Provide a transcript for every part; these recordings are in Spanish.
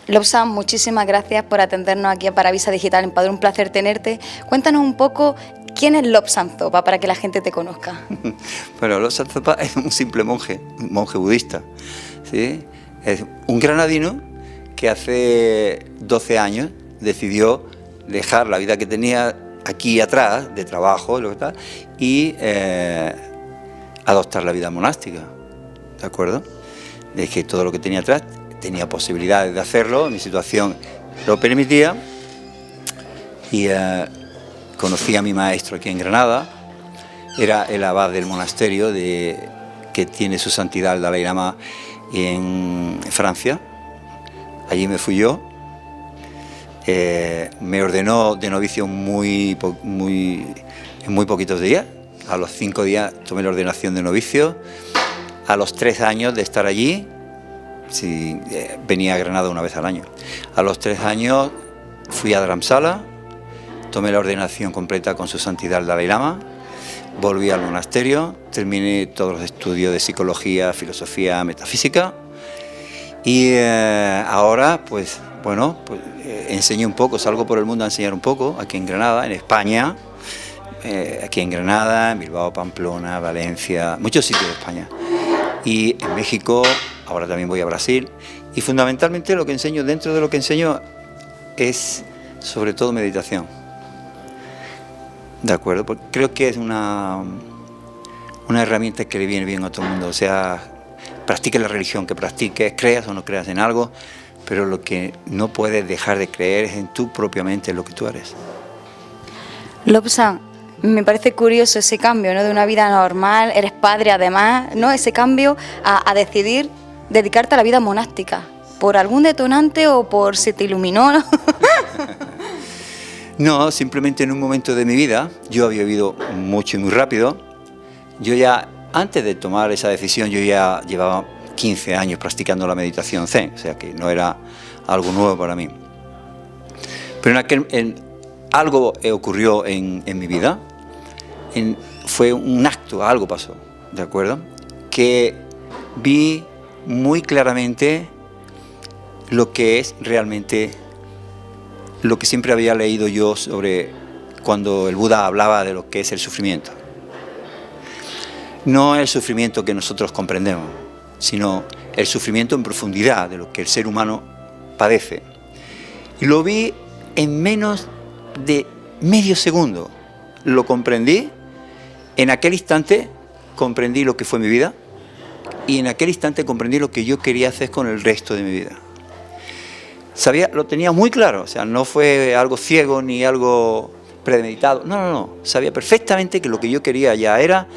Lobsang, muchísimas gracias por atendernos aquí a Paravisa Digital en Padrón, un placer tenerte. Cuéntanos un poco quién es Lobsang Zopa para que la gente te conozca. Bueno, Lobsang Zopa es un simple monje budista, ¿sí? Es un granadino que hace 12 años decidió dejar la vida que tenía aquí atrás, de trabajo y adoptar la vida monástica, ¿de acuerdo? De que todo lo que tenía atrás tenía posibilidades de hacerlo, mi situación lo permitía, y conocí a mi maestro aquí en Granada, era el abad del monasterio que tiene su santidad el Dalai Lama en Francia. Allí me fui yo, me ordenó de novicio en muy poquitos días. A los 5 días tomé la ordenación de novicio. A los 3 años de estar allí, sí, venía a Granada una vez al año. A los 3 años fui a Dharamsala, tomé la ordenación completa con su santidad el Dalai Lama, volví al monasterio, terminé todos los estudios de psicología, filosofía, metafísica, y ahora pues bueno, enseño un poco, salgo por el mundo a enseñar un poco, aquí en Granada, en España, aquí en Granada, en Bilbao, Pamplona, Valencia, muchos sitios de España, y en México. Ahora también voy a Brasil, y fundamentalmente lo que enseño, dentro de lo que enseño, es sobre todo meditación. ¿De acuerdo? Porque creo que es una herramienta que le viene bien a todo el mundo. O sea, practiques la religión que practiques, creas o no creas en algo, pero lo que no puedes dejar de creer es en tu propia mente, en lo que tú eres. Lobsang, me parece curioso ese cambio, ¿no? De una vida normal, eres padre además, ¿no? Ese cambio a decidir dedicarte a la vida monástica. ¿Por algún detonante o por si te iluminó, ¿no? No, simplemente en un momento de mi vida, yo había vivido mucho y muy rápido. Yo ya, antes de tomar esa decisión, yo ya llevaba 15 años practicando la meditación Zen, o sea que no era algo nuevo para mí. Pero algo ocurrió en mi vida, fue un acto, algo pasó, ¿de acuerdo? Que vi muy claramente lo que es realmente lo que siempre había leído yo sobre cuando el Buda hablaba de lo que es el sufrimiento. No el sufrimiento que nosotros comprendemos, sino el sufrimiento en profundidad de lo que el ser humano padece. Y lo vi en menos de medio segundo. Lo comprendí, en aquel instante comprendí lo que fue mi vida, y en aquel instante comprendí lo que yo quería hacer con el resto de mi vida. Lo tenía muy claro, o sea, no fue algo ciego ni algo premeditado, no, sabía perfectamente que lo que yo quería ya era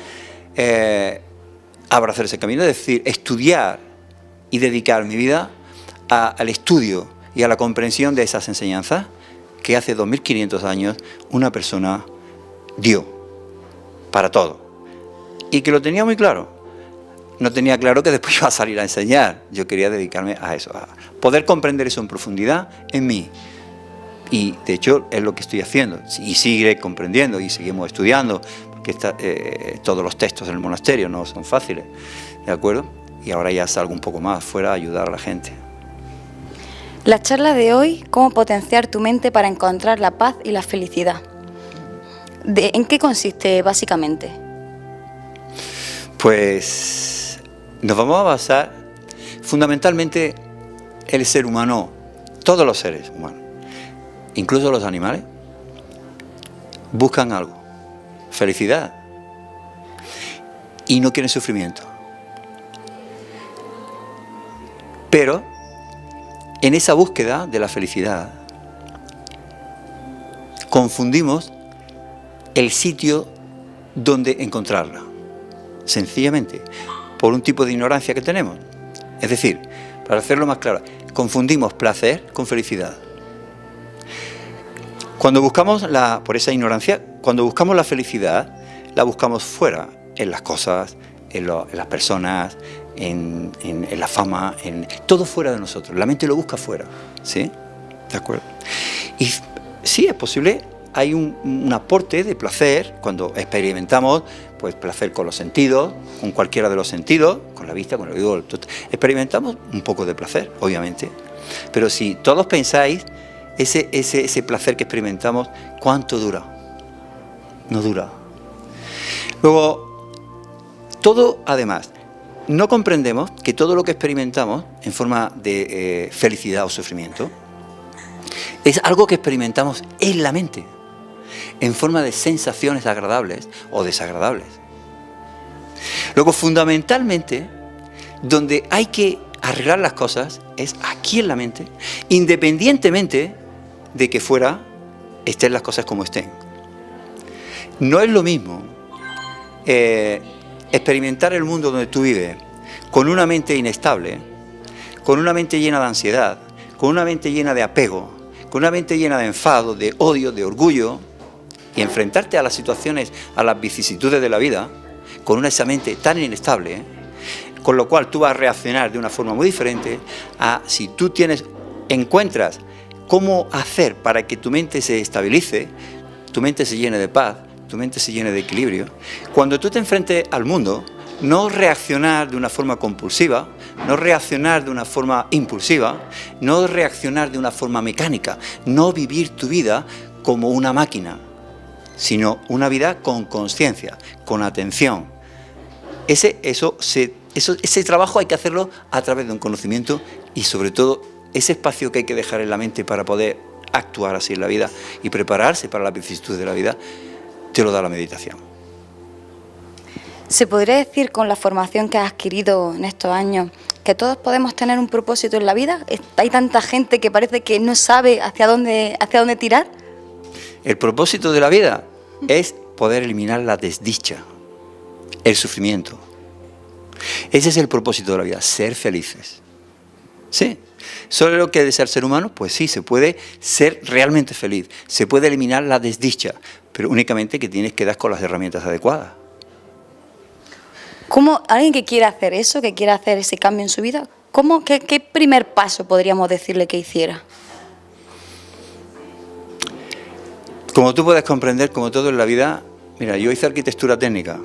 abrazar ese camino, es decir, estudiar y dedicar mi vida al estudio y a la comprensión de esas enseñanzas que hace 2500 años una persona dio para todo, y que lo tenía muy claro. No tenía claro que después iba a salir a enseñar. Yo quería dedicarme a eso, a poder comprender eso en profundidad en mí. Y de hecho es lo que estoy haciendo. Y sigue comprendiendo y seguimos estudiando, porque todos los textos del monasterio no son fáciles, ¿de acuerdo? Y ahora ya salgo un poco más fuera a ayudar a la gente. La charla de hoy, ¿cómo potenciar tu mente para encontrar la paz y la felicidad? ¿En qué consiste básicamente? Pues nos vamos a basar fundamentalmente el ser humano, todos los seres humanos, incluso los animales, buscan algo, felicidad, y no quieren sufrimiento. Pero en esa búsqueda de la felicidad confundimos el sitio donde encontrarla, sencillamente por un tipo de ignorancia que tenemos. Es decir, para hacerlo más claro, confundimos placer con felicidad. Cuando buscamos por esa ignorancia, cuando buscamos la felicidad, la buscamos fuera, en las cosas, en las personas, en la fama, en todo fuera de nosotros. La mente lo busca fuera, ¿sí? ¿De acuerdo? Y sí, es posible hay un aporte de placer cuando experimentamos pues placer con los sentidos, con cualquiera de los sentidos, con la vista, con el oído, experimentamos un poco de placer, obviamente. Pero si todos pensáis, ese placer que experimentamos, ¿cuánto dura? No dura. Luego, todo, además, no comprendemos que todo lo que experimentamos en forma de felicidad o sufrimiento es algo que experimentamos en la mente, en forma de sensaciones agradables o desagradables. Luego, fundamentalmente, donde hay que arreglar las cosas es aquí en la mente, independientemente de que fuera estén las cosas como estén. No es lo mismo experimentar el mundo donde tú vives con una mente inestable, con una mente llena de ansiedad, con una mente llena de apego, con una mente llena de enfado, de odio, de orgullo, y enfrentarte a las situaciones, a las vicisitudes de la vida, con esa mente tan inestable, con lo cual tú vas a reaccionar de una forma muy diferente a si tú encuentras cómo hacer para que tu mente se estabilice, tu mente se llene de paz, tu mente se llene de equilibrio. Cuando tú te enfrentes al mundo, no reaccionar de una forma compulsiva, no reaccionar de una forma impulsiva, no reaccionar de una forma mecánica, no vivir tu vida como una máquina, sino una vida con conciencia, con atención. Ese trabajo hay que hacerlo a través de un conocimiento y sobre todo ese espacio que hay que dejar en la mente para poder actuar así en la vida y prepararse para las vicisitudes de la vida, te lo da la meditación. ¿Se podría decir con la formación que has adquirido en estos años que todos podemos tener un propósito en la vida? ¿Hay tanta gente que parece que no sabe hacia dónde tirar? El propósito de la vida es poder eliminar la desdicha, el sufrimiento. Ese es el propósito de la vida, ser felices. Sí. ¿Solo lo que desea el ser humano? Pues sí, se puede ser realmente feliz, se puede eliminar la desdicha, pero únicamente que tienes que dar con las herramientas adecuadas. ¿Cómo alguien que quiera hacer eso, que quiera hacer ese cambio en su vida, qué primer paso podríamos decirle que hiciera? Como tú puedes comprender, como todo en la vida, mira, yo hice arquitectura técnica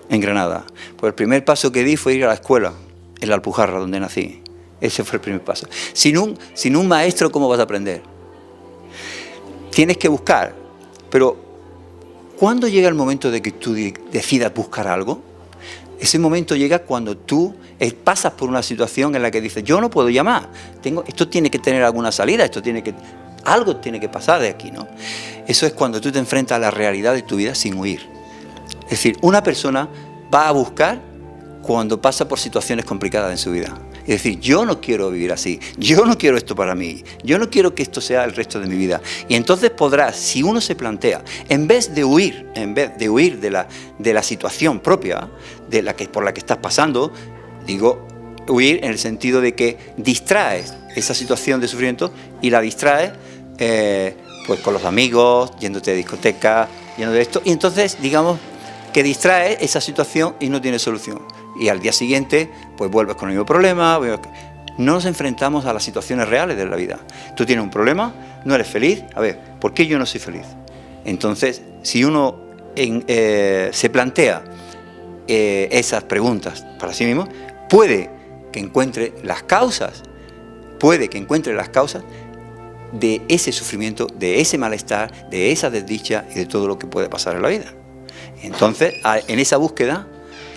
en Granada. Pues el primer paso que di fue ir a la escuela, en la Alpujarra, donde nací. Ese fue el primer paso. Sin un maestro, ¿cómo vas a aprender? Tienes que buscar. Pero, ¿cuándo llega el momento de que tú decidas buscar algo? Ese momento llega cuando tú pasas por una situación en la que dices, yo no puedo llamar. Esto tiene que tener alguna salida, algo tiene que pasar de aquí, ¿no? Eso es cuando tú te enfrentas a la realidad de tu vida sin huir. Es decir, una persona va a buscar cuando pasa por situaciones complicadas en su vida. Es decir, yo no quiero vivir así, yo no quiero esto para mí, yo no quiero que esto sea el resto de mi vida. Y entonces podrás, si uno se plantea, en vez de huir de la situación propia, por la que estás pasando, digo, huir en el sentido de que distraes esa situación de sufrimiento y la distraes pues con los amigos, yéndote de discoteca, yendo de esto, y entonces digamos que distraes esa situación y no tiene solución. Y al día siguiente, pues vuelves con el mismo problema. No nos enfrentamos a las situaciones reales de la vida. Tú tienes un problema, no eres feliz. A ver, ¿por qué yo no soy feliz? Entonces, si uno se plantea esas preguntas para sí mismo, puede que encuentre las causas de ese sufrimiento, de ese malestar, de esa desdicha y de todo lo que puede pasar en la vida. Entonces, en esa búsqueda,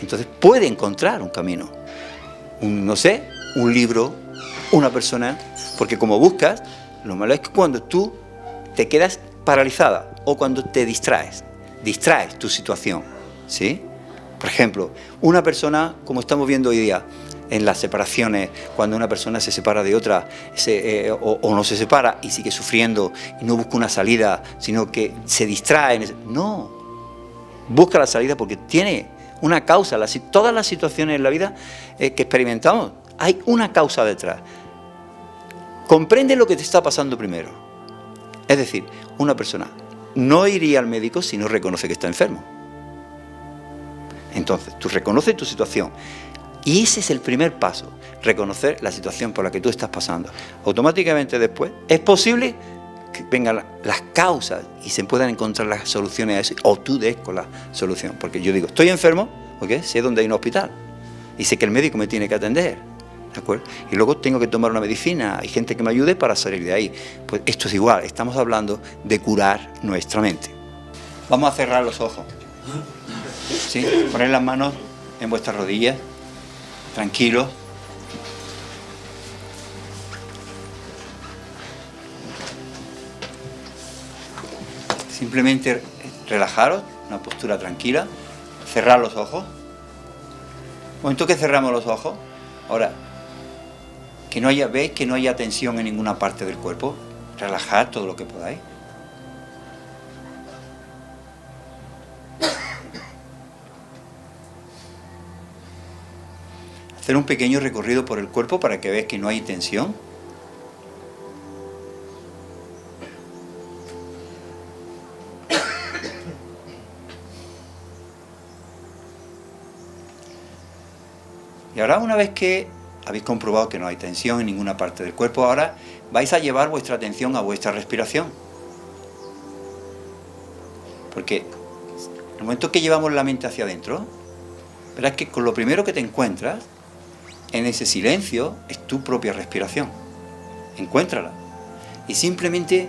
entonces puede encontrar un camino, un libro, una persona, porque como buscas, lo malo es que cuando tú te quedas paralizada o cuando te distraes tu situación, ¿sí? Por ejemplo, una persona, como estamos viendo hoy día, en las separaciones, cuando una persona se separa de otra o no se separa y sigue sufriendo y no busca una salida, sino que se distrae, no, busca la salida porque tiene una causa. Todas las situaciones en la vida que experimentamos, hay una causa detrás. Comprende lo que te está pasando primero. Es decir, una persona no iría al médico si no reconoce que está enfermo. Entonces, tú reconoces tu situación. Y ese es el primer paso, reconocer la situación por la que tú estás pasando. Automáticamente después, es posible que vengan las causas y se puedan encontrar las soluciones a eso, o tú des con la solución. Porque yo digo, estoy enfermo, ¿ok? Sé dónde hay un hospital y sé que el médico me tiene que atender, ¿de acuerdo? Y luego tengo que tomar una medicina, hay gente que me ayude para salir de ahí. Pues esto es igual, estamos hablando de curar nuestra mente. Vamos a cerrar los ojos, ¿sí? Poner las manos en vuestras rodillas, tranquilos. Simplemente relajaros, una postura tranquila, cerrar los ojos. Un momento que cerramos los ojos, ahora, que no haya, veis que no haya tensión en ninguna parte del cuerpo, relajad todo lo que podáis. Hacer un pequeño recorrido por el cuerpo para que veáis que no hay tensión. Y ahora, una vez que habéis comprobado que no hay tensión en ninguna parte del cuerpo, ahora vais a llevar vuestra atención a vuestra respiración. Porque en el momento que llevamos la mente hacia adentro, verás que con lo primero que te encuentras en ese silencio es tu propia respiración. Encuéntrala. Y simplemente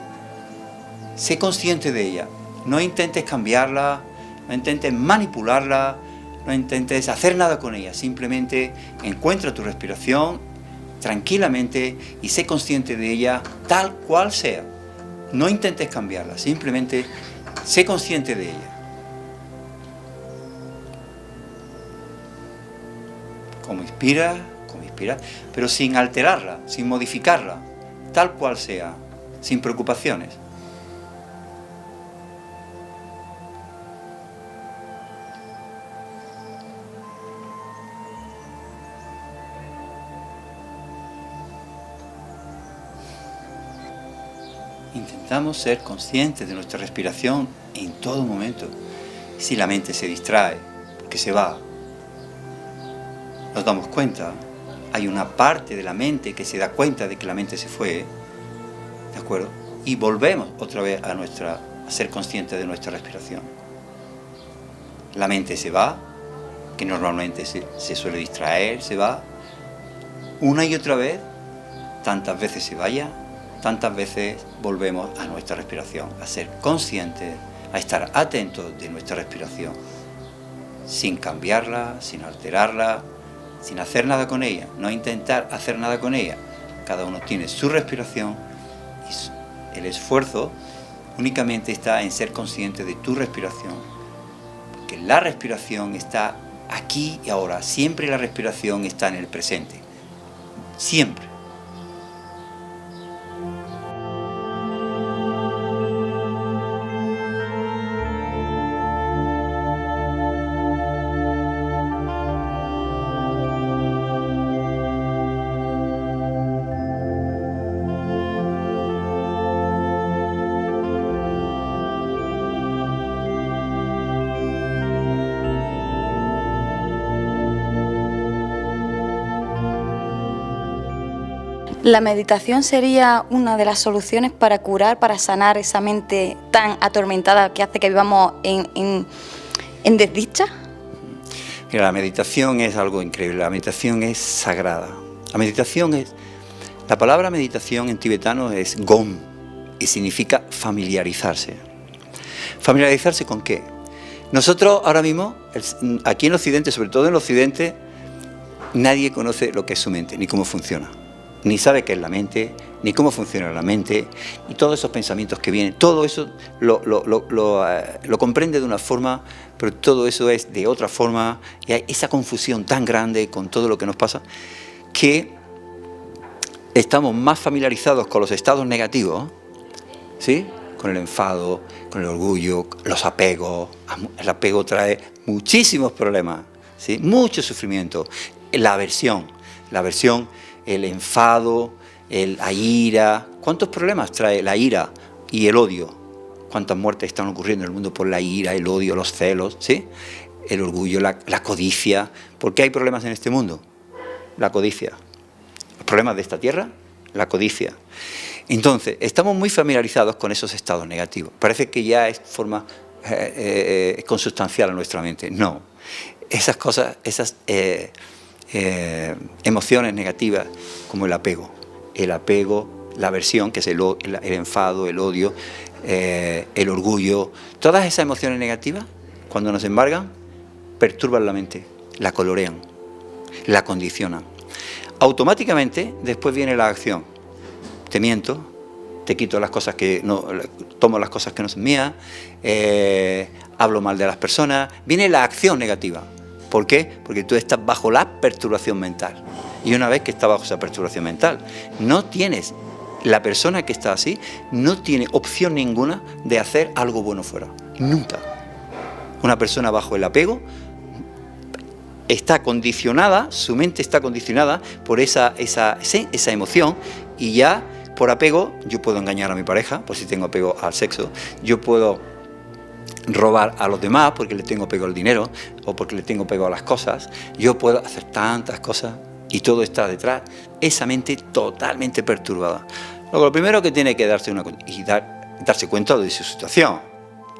sé consciente de ella. No intentes cambiarla, no intentes manipularla, no intentes hacer nada con ella. Simplemente encuentra tu respiración tranquilamente y sé consciente de ella tal cual sea. No intentes cambiarla, simplemente sé consciente de ella. Como inspiras, pero sin alterarla, sin modificarla, tal cual sea, sin preocupaciones. Intentamos ser conscientes de nuestra respiración en todo momento. Si la mente se distrae, porque se va, nos damos cuenta, hay una parte de la mente que se da cuenta de que la mente se fue, ¿de acuerdo? Y volvemos otra vez a ser conscientes de nuestra respiración. La mente se va, que normalmente se suele distraer, se va, una y otra vez, tantas veces se vaya, tantas veces volvemos a nuestra respiración, a ser conscientes, a estar atentos de nuestra respiración, sin cambiarla, sin alterarla, sin hacer nada con ella, no intentar hacer nada con ella. Cada uno tiene su respiración y el esfuerzo únicamente está en ser consciente de tu respiración, porque la respiración está aquí y ahora, siempre la respiración está en el presente, siempre. ¿La meditación sería una de las soluciones para curar, para sanar esa mente tan atormentada que hace que vivamos en desdicha? Mira, la meditación es algo increíble, la meditación es sagrada. La palabra meditación en tibetano es gom y significa familiarizarse. ¿Familiarizarse con qué? Nosotros ahora mismo, aquí en Occidente, sobre todo en Occidente, nadie conoce lo que es su mente, ni cómo funciona. Ni sabe qué es la mente, ni cómo funciona la mente, y todos esos pensamientos que vienen, todo eso lo comprende de una forma, pero todo eso es de otra forma, y hay esa confusión tan grande con todo lo que nos pasa, que estamos más familiarizados con los estados negativos, ¿sí? Con el enfado, con el orgullo, los apegos. El apego trae muchísimos problemas, ¿sí? Mucho sufrimiento. La aversión, el enfado, la ira. ¿Cuántos problemas trae la ira y el odio? ¿Cuántas muertes están ocurriendo en el mundo por la ira, el odio, los celos, ¿sí? El orgullo, la codicia. ¿Por qué hay problemas en este mundo? La codicia. Los problemas de esta tierra, la codicia. Entonces, estamos muy familiarizados con esos estados negativos. Parece que ya es forma consustancial a nuestra mente. No. Esas cosas, esas emociones negativas, como el apego, la aversión, que es el enfado, el odio, el orgullo, todas esas emociones negativas, cuando nos embargan, perturban la mente, la colorean, la condicionan. Automáticamente, después viene la acción. Te miento, te quito las cosas que no, tomo las cosas que no son mías, hablo mal de las personas, viene la acción negativa. ¿Por qué? Porque tú estás bajo la perturbación mental. Y una vez que estás bajo esa perturbación mental, la persona que está así, no tiene opción ninguna de hacer algo bueno fuera. Nunca. Una persona bajo el apego está condicionada, su mente está condicionada por esa emoción, y ya por apego yo puedo engañar a mi pareja, por si tengo apego al sexo, yo puedo robar a los demás porque le tengo apego al dinero o porque le tengo apego a las cosas, yo puedo hacer tantas cosas y todo está detrás, esa mente totalmente perturbada. Luego, lo primero que tiene que darse cuenta de su situación,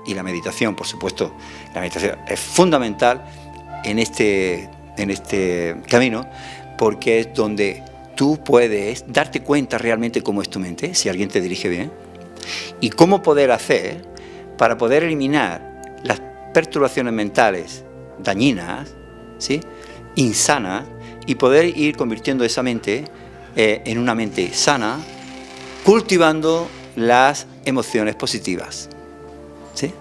y la meditación, por supuesto, la meditación es fundamental en este camino, porque es donde tú puedes darte cuenta realmente cómo es tu mente, si alguien te dirige bien, y cómo poder hacer para poder eliminar las perturbaciones mentales dañinas, ¿sí?, insanas, y poder ir convirtiendo esa mente en una mente sana, cultivando las emociones positivas, ¿sí?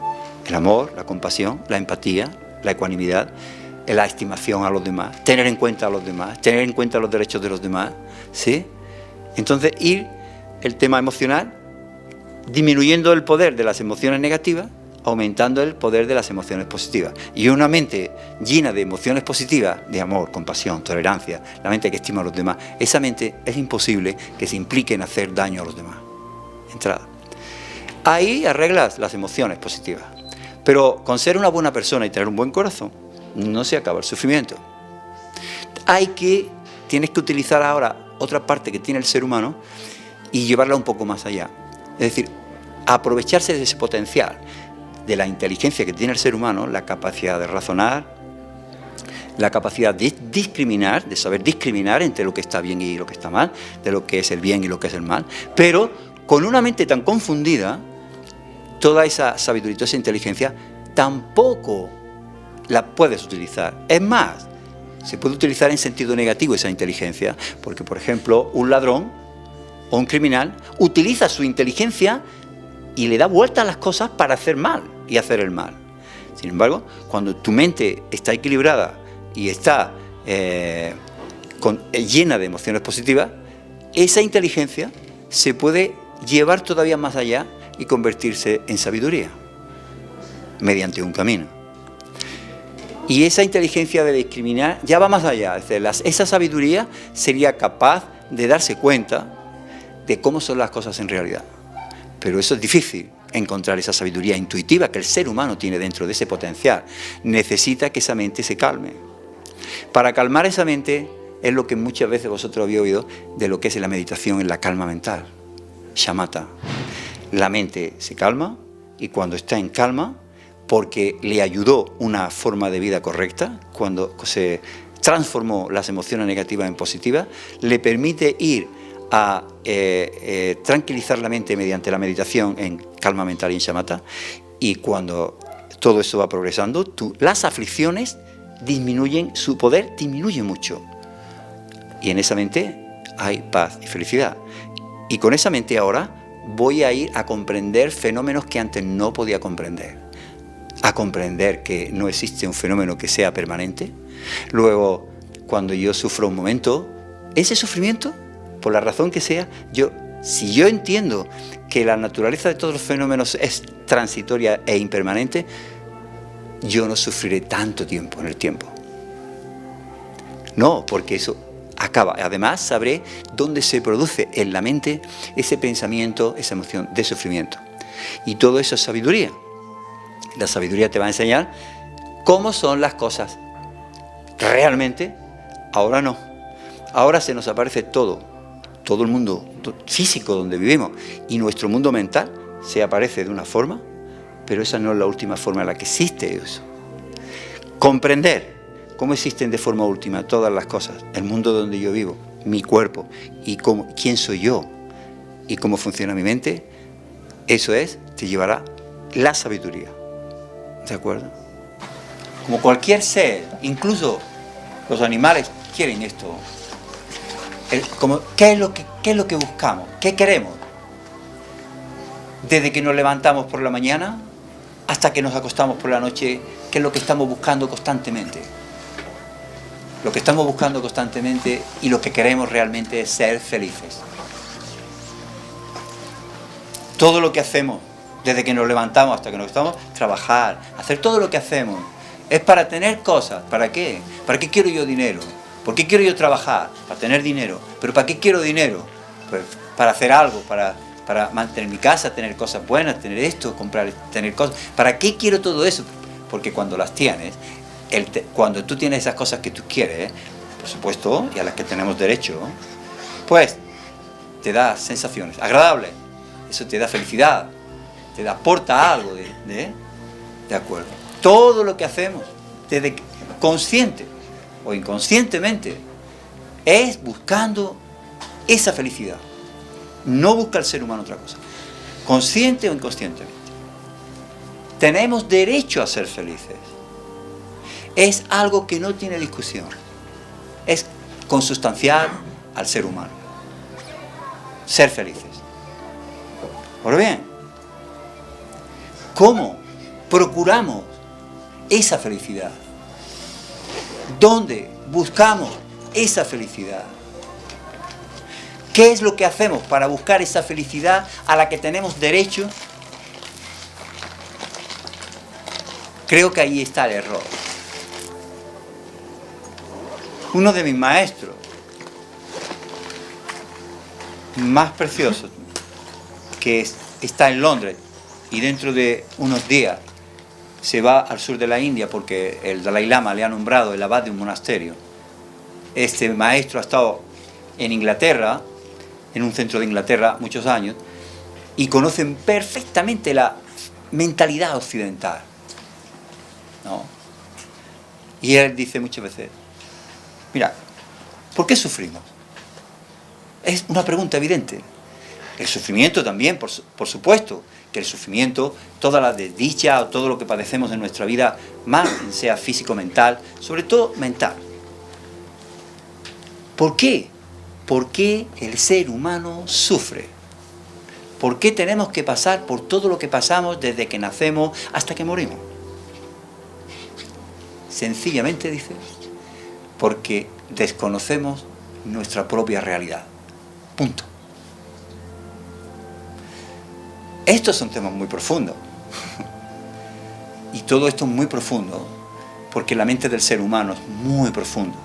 El amor, la compasión, la empatía, la ecuanimidad, la estimación a los demás, tener en cuenta a los demás, tener en cuenta los derechos de los demás, ¿sí? Entonces, el tema emocional, disminuyendo el poder de las emociones negativas, aumentando el poder de las emociones positivas. Y una mente llena de emociones positivas, de amor, compasión, tolerancia, la mente que estima a los demás, esa mente es imposible que se implique en hacer daño a los demás. Entrada. Ahí arreglas las emociones positivas. Pero con ser una buena persona y tener un buen corazón, no se acaba el sufrimiento. Tienes que utilizar ahora otra parte que tiene el ser humano y llevarla un poco más allá. Es decir, aprovecharse de ese potencial, de la inteligencia que tiene el ser humano, la capacidad de razonar, la capacidad de discriminar, de saber discriminar entre lo que está bien y lo que está mal, de lo que es el bien y lo que es el mal, pero con una mente tan confundida, toda esa sabiduría, toda esa inteligencia, tampoco la puedes utilizar. Es más, se puede utilizar en sentido negativo esa inteligencia, porque, por ejemplo, un ladrón o un criminal utiliza su inteligencia y le da vuelta a las cosas para hacer mal y hacer el mal. Sin embargo, cuando tu mente está equilibrada y está llena de emociones positivas, esa inteligencia se puede llevar todavía más allá y convertirse en sabiduría mediante un camino. Y esa inteligencia de discriminar ya va más allá. Es decir, esa sabiduría sería capaz de darse cuenta de cómo son las cosas en realidad. Pero eso es difícil, encontrar esa sabiduría intuitiva que el ser humano tiene dentro de ese potencial. Necesita que esa mente se calme. Para calmar esa mente es lo que muchas veces vosotros habéis oído de lo que es la meditación en la calma mental. Shamatha. La mente se calma, y cuando está en calma, porque le ayudó una forma de vida correcta, cuando se transformó las emociones negativas en positivas, le permite ir a tranquilizar la mente mediante la meditación en calma mental y en shamatha, y cuando todo eso va progresando, las aflicciones disminuyen, su poder disminuye mucho, y en esa mente hay paz y felicidad. Y con esa mente ahora voy a ir a comprender fenómenos que antes no podía comprender, a comprender que no existe un fenómeno que sea permanente. Luego, cuando yo sufro un momento, ese sufrimiento, por la razón que sea, si yo entiendo que la naturaleza de todos los fenómenos es transitoria e impermanente, yo no sufriré tanto tiempo en el tiempo. No, porque eso acaba. Además, sabré dónde se produce en la mente ese pensamiento, esa emoción de sufrimiento. Y todo eso es sabiduría. La sabiduría te va a enseñar cómo son las cosas realmente. Ahora no. Ahora se nos aparece todo el mundo físico donde vivimos y nuestro mundo mental se aparece de una forma, pero esa no es la última forma en la que existe eso. Comprender cómo existen de forma última todas las cosas, el mundo donde yo vivo, mi cuerpo y quién soy yo y cómo funciona mi mente, eso te llevará la sabiduría. ¿De acuerdo? Como cualquier ser, incluso los animales quieren esto. ¿Qué es lo que buscamos? ¿Qué queremos? Desde que nos levantamos por la mañana hasta que nos acostamos por la noche, ¿qué es lo que estamos buscando constantemente? Lo que estamos buscando constantemente y lo que queremos realmente es ser felices. Todo lo que hacemos, desde que nos levantamos hasta que nos acostamos, trabajar, hacer todo lo que hacemos, es para tener cosas. ¿Para qué? ¿Para qué quiero yo dinero? ¿Por qué quiero yo trabajar? Para tener dinero. ¿Pero para qué quiero dinero? Pues para hacer algo, para mantener mi casa, tener cosas buenas, tener esto, comprar, tener cosas. ¿Para qué quiero todo eso? Porque cuando las tienes, cuando tú tienes esas cosas que tú quieres, por supuesto, y a las que tenemos derecho, pues te da sensaciones agradables. Eso te da felicidad, te aporta algo de acuerdo. Todo lo que hacemos, desde consciente o inconscientemente, es buscando esa felicidad. No busca el ser humano otra cosa, consciente o inconscientemente. Tenemos derecho a ser felices. Es algo que no tiene discusión. Es consustancial al ser humano. Ser felices. Ahora bien, ¿cómo procuramos esa felicidad? ¿Dónde buscamos esa felicidad? ¿Qué es lo que hacemos para buscar esa felicidad a la que tenemos derecho? Creo que ahí está el error. Uno de mis maestros más preciosos, que está en Londres y dentro de unos días se va al sur de la India porque el Dalai Lama le ha nombrado el abad de un monasterio. Este maestro ha estado en Inglaterra, en un centro de Inglaterra, muchos años, y conocen perfectamente la mentalidad occidental, ¿no? Y él dice muchas veces, mira, ¿por qué sufrimos? Es una pregunta evidente. El sufrimiento también, por supuesto, que el sufrimiento, toda la desdicha o todo lo que padecemos en nuestra vida, más sea físico o mental, sobre todo mental. ¿Por qué? ¿Por qué el ser humano sufre? ¿Por qué tenemos que pasar por todo lo que pasamos desde que nacemos hasta que morimos? Sencillamente, dice, porque desconocemos nuestra propia realidad. Punto. Estos son temas muy profundos. Y todo esto es muy profundo porque la mente del ser humano es muy profunda.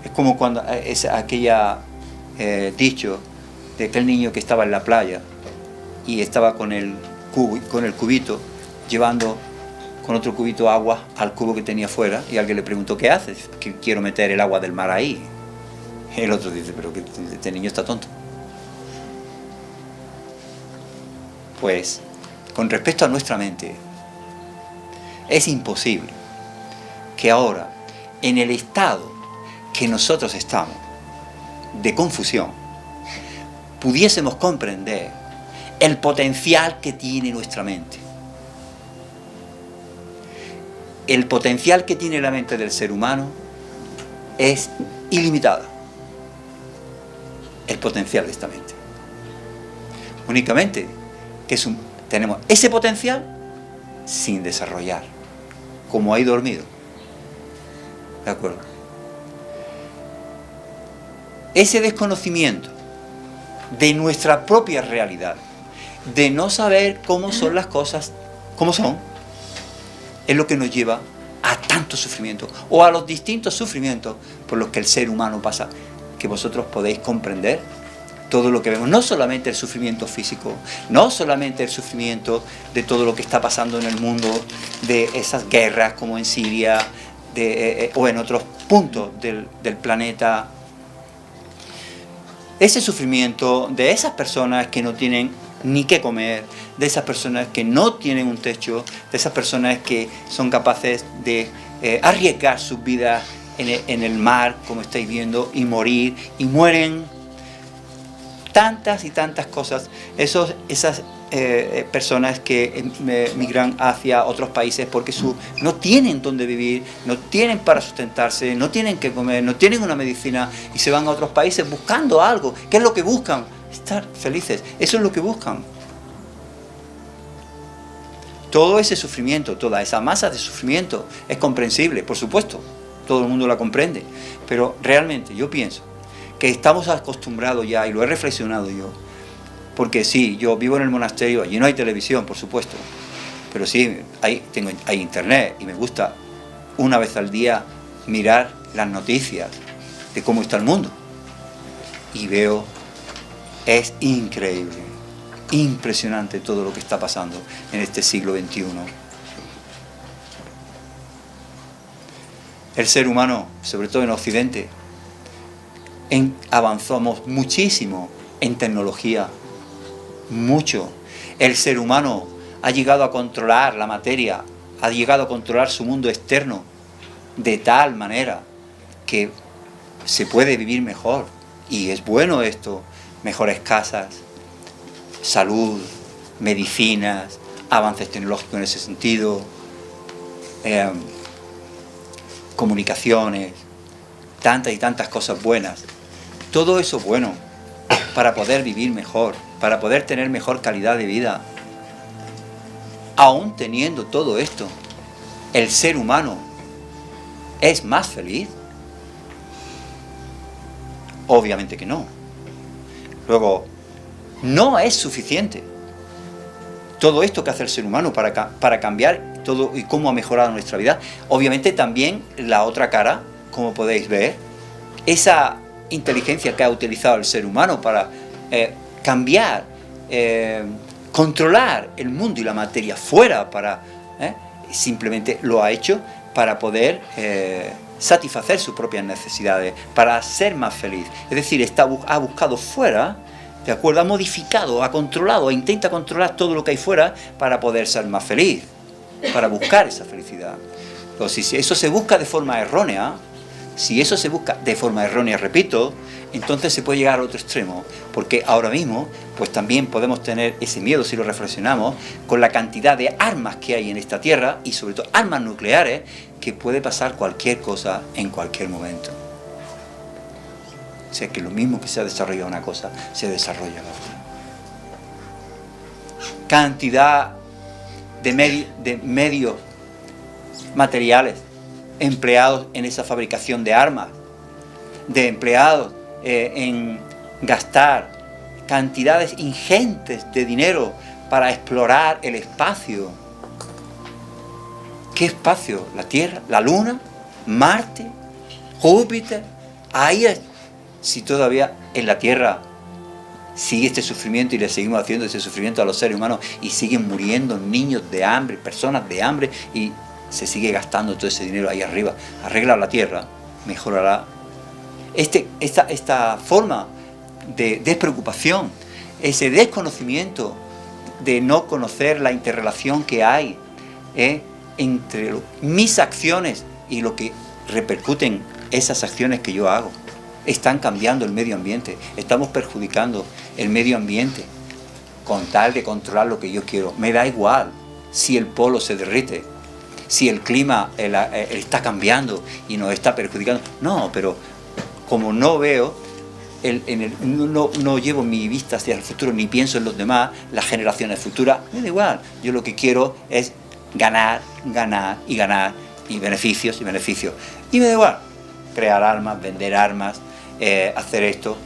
Es como cuando es aquella dicho de aquel niño que estaba en la playa y estaba con el cubito llevando con otro cubito agua al cubo que tenía fuera y alguien le preguntó, ¿qué haces? Que quiero meter el agua del mar ahí. Y el otro dice, pero que este niño está tonto. Pues, con respecto a nuestra mente, es imposible que ahora, en el estado que nosotros estamos, de confusión, pudiésemos comprender el potencial que tiene nuestra mente. El potencial que tiene la mente del ser humano es ilimitado. El potencial de esta mente. Únicamente que tenemos ese potencial sin desarrollar, como ahí dormido. ¿De acuerdo? Ese desconocimiento de nuestra propia realidad, de no saber cómo son las cosas, cómo son, es lo que nos lleva a tanto sufrimiento, o a los distintos sufrimientos por los que el ser humano pasa, que vosotros podéis comprender todo lo que vemos, no solamente el sufrimiento físico, no solamente el sufrimiento de todo lo que está pasando en el mundo, de esas guerras como en Siria, o en otros puntos del planeta, ese sufrimiento de esas personas que no tienen ni qué comer, de esas personas que no tienen un techo, de esas personas que son capaces de arriesgar sus vidas en el mar, como estáis viendo, y morir, y mueren. Tantas y tantas cosas. Esas personas que migran hacia otros países porque no tienen dónde vivir, no tienen para sustentarse, no tienen que comer, no tienen una medicina, y se van a otros países buscando algo. ¿Qué es lo que buscan? Estar felices. Eso es lo que buscan. Todo ese sufrimiento, toda esa masa de sufrimiento es comprensible, por supuesto. Todo el mundo la comprende. Pero realmente yo pienso que estamos acostumbrados ya, y lo he reflexionado yo, porque sí, yo vivo en el monasterio, allí no hay televisión, por supuesto, pero sí, hay internet, y me gusta una vez al día mirar las noticias de cómo está el mundo, y veo, es increíble, impresionante todo lo que está pasando en este siglo XXI. El ser humano, sobre todo en Occidente, avanzamos muchísimo en tecnología, mucho. El ser humano ha llegado a controlar la materia, ha llegado a controlar su mundo externo de tal manera que se puede vivir mejor. Y es bueno esto, mejores casas, salud, medicinas, avances tecnológicos en ese sentido, comunicaciones, tantas y tantas cosas buenas. Todo eso bueno para poder vivir mejor, para poder tener mejor calidad de vida. Aún teniendo todo esto, ¿el ser humano es más feliz? Obviamente que no. Luego, no es suficiente todo esto que hace el ser humano para cambiar todo y cómo ha mejorado nuestra vida. Obviamente también la otra cara, como podéis ver, esa inteligencia que ha utilizado el ser humano para cambiar, controlar el mundo y la materia fuera, simplemente lo ha hecho para poder satisfacer sus propias necesidades, para ser más feliz. Es decir, ha buscado fuera, ¿de acuerdo? Ha modificado, ha controlado, intenta controlar todo lo que hay fuera para poder ser más feliz, para buscar esa felicidad. Entonces, si eso se busca de forma errónea, repito, entonces se puede llegar al otro extremo, porque ahora mismo, pues también podemos tener ese miedo, si lo reflexionamos, con la cantidad de armas que hay en esta tierra, y sobre todo armas nucleares, que puede pasar cualquier cosa en cualquier momento. O sea, que lo mismo que se ha desarrollado una cosa, se desarrolla la otra. Cantidad de medios materiales empleados en esa fabricación de armas, de empleados en gastar cantidades ingentes de dinero para explorar el espacio. ¿Qué espacio? La Tierra, la Luna, Marte, Júpiter. Ahí es. Si todavía en la Tierra sigue este sufrimiento y le seguimos haciendo ese sufrimiento a los seres humanos y siguen muriendo niños de hambre, personas de hambre, y se sigue gastando todo ese dinero ahí arriba. Arregla la Tierra, mejorará. Esta forma de despreocupación, ese desconocimiento de no conocer la interrelación que hay entre mis acciones y lo que repercuten esas acciones que yo hago, están cambiando el medio ambiente, estamos perjudicando el medio ambiente con tal de controlar lo que yo quiero. Me da igual si el polo se derrite, si el clima está cambiando y nos está perjudicando. No, pero como no veo, no llevo mi vista hacia el futuro, ni pienso en los demás, las generaciones futuras, me da igual. Yo lo que quiero es ganar, ganar y ganar, y beneficios y beneficios. Y me da igual crear armas, vender armas, hacer esto,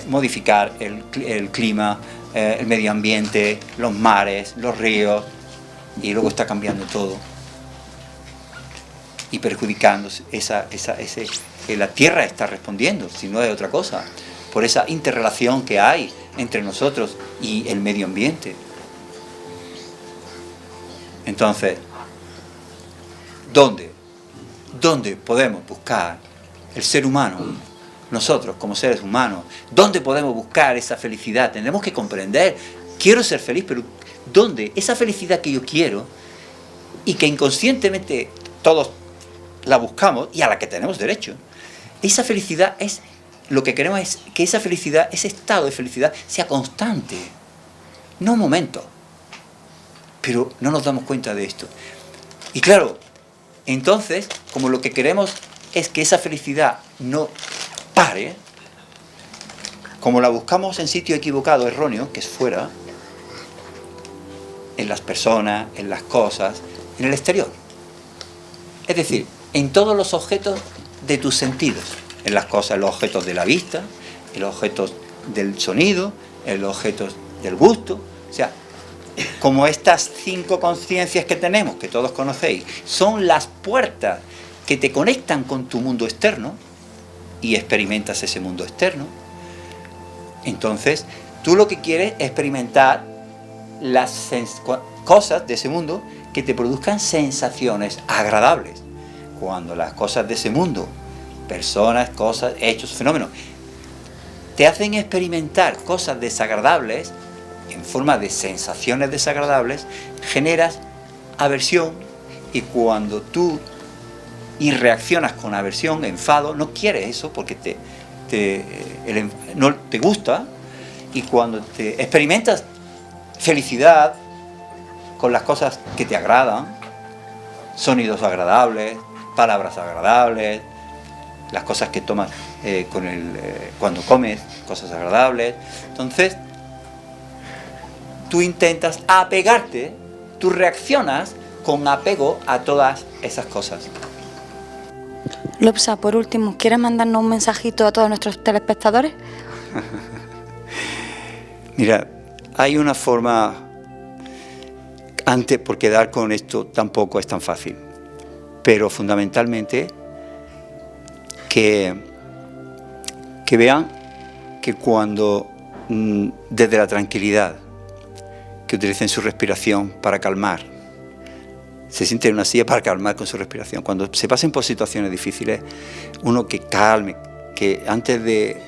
modificar el clima, el medio ambiente, los mares, los ríos, y luego está cambiando todo y perjudicándose la Tierra está respondiendo, si no es otra cosa, por esa interrelación que hay entre nosotros y el medio ambiente. Entonces, ¿dónde podemos buscar el ser humano nosotros como seres humanos, ¿dónde podemos buscar esa felicidad? Tendremos que comprender, quiero ser feliz, pero ¿dónde? Esa felicidad que yo quiero y que inconscientemente todos la buscamos y a la que tenemos derecho. Esa felicidad es, lo que queremos es que esa felicidad, ese estado de felicidad sea constante, no un momento. Pero no nos damos cuenta de esto. Y claro, entonces, como lo que queremos es que esa felicidad no pare, como la buscamos en sitio equivocado, erróneo, que es fuera, en las personas, en las cosas, en el exterior. Es decir, en todos los objetos de tus sentidos, en las cosas, en los objetos de la vista, en los objetos del sonido, en los objetos del gusto. O sea, como estas 5 conciencias que tenemos, que todos conocéis, son las puertas que te conectan con tu mundo externo y experimentas ese mundo externo. Entonces, tú lo que quieres es experimentar las cosas de ese mundo que te produzcan sensaciones agradables. Cuando las cosas de ese mundo, personas, cosas, hechos, fenómenos, te hacen experimentar cosas desagradables, en forma de sensaciones desagradables, generas aversión, y cuando tú reaccionas con aversión, enfado, no quieres eso porque no te gusta, y cuando te experimentas felicidad con las cosas que te agradan, sonidos agradables, palabras agradables, las cosas que tomas cuando comes, cosas agradables, entonces tú intentas apegarte, tú reaccionas con apego a todas esas cosas. Lobsa, por último, ¿quieres mandarnos un mensajito a todos nuestros telespectadores? Mira, hay una forma, antes, porque dar con esto tampoco es tan fácil, pero fundamentalmente que vean que cuando, desde la tranquilidad, que utilicen su respiración para calmar, se sienten en una silla para calmar con su respiración. Cuando se pasen por situaciones difíciles, uno que calme, que antes de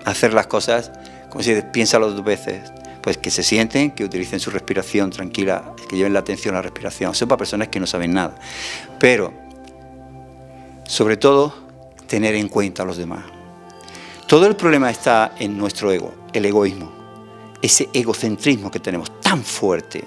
hacer las cosas, como si piénsalo 2 veces, pues que se sienten, que utilicen su respiración tranquila, que lleven la atención a la respiración. Son para personas que no saben nada. Pero, sobre todo, tener en cuenta a los demás. Todo el problema está en nuestro ego, el egoísmo. Ese egocentrismo que tenemos tan fuerte,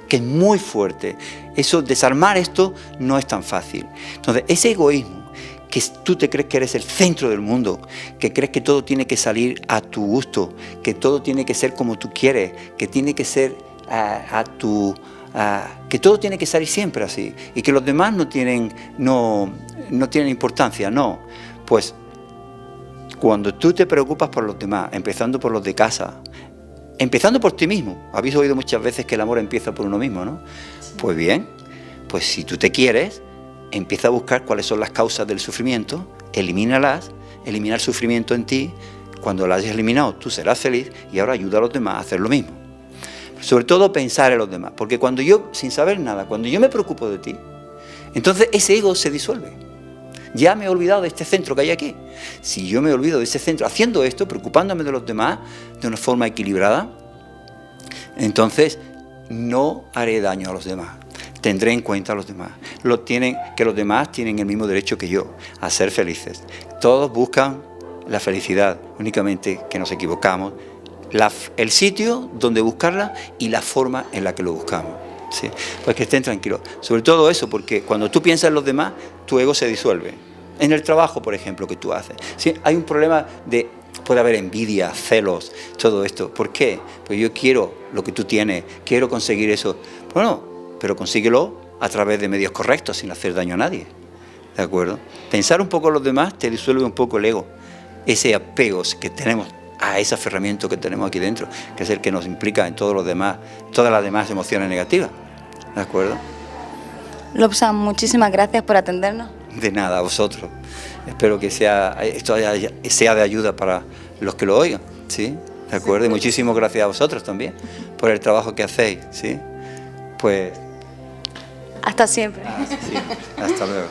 que es muy fuerte. Eso, desarmar esto no es tan fácil. Entonces, ese egoísmo, que tú te crees que eres el centro del mundo, que crees que todo tiene que salir a tu gusto, que todo tiene que ser como tú quieres, que tiene que ser que todo tiene que salir siempre así, y que los demás no tienen importancia, no. Pues, cuando tú te preocupas por los demás, empezando por los de casa, empezando por ti mismo. Habéis oído muchas veces que el amor empieza por uno mismo, ¿no? Pues bien, pues si tú te quieres, empieza a buscar cuáles son las causas del sufrimiento, elimínalas, elimina el sufrimiento en ti. Cuando las hayas eliminado, tú serás feliz, y ahora ayuda a los demás a hacer lo mismo. Sobre todo pensar en los demás, porque cuando yo, sin saber nada, cuando yo me preocupo de ti, entonces ese ego se disuelve. Ya me he olvidado de este centro que hay aquí. Si yo me olvido de ese centro haciendo esto, preocupándome de los demás de una forma equilibrada, entonces no haré daño a los demás. Tendré en cuenta a los demás. Que los demás tienen el mismo derecho que yo a ser felices. Todos buscan la felicidad, únicamente que nos equivocamos. El sitio donde buscarla y la forma en la que lo buscamos. ¿Sí? Pues que estén tranquilos. Sobre todo eso, porque cuando tú piensas en los demás, tu ego se disuelve. En el trabajo, por ejemplo, que tú haces. ¿Sí? Hay un problema puede haber envidia, celos, todo esto. ¿Por qué? Pues yo quiero lo que tú tienes, quiero conseguir eso. Bueno, pero consíguelo a través de medios correctos, sin hacer daño a nadie. ¿De acuerdo? Pensar un poco en los demás te disuelve un poco el ego. Ese apego que tenemos a ese aferramiento que tenemos aquí dentro, que es el que nos implica en todos los demás, todas las demás emociones negativas. ¿De acuerdo? Lobsa, muchísimas gracias por atendernos. De nada, a vosotros. Espero que esto sea de ayuda para los que lo oigan, ¿sí? ¿De acuerdo? Y muchísimas gracias a vosotros también por el trabajo que hacéis, ¿sí? Pues... Hasta siempre. Sí, hasta luego.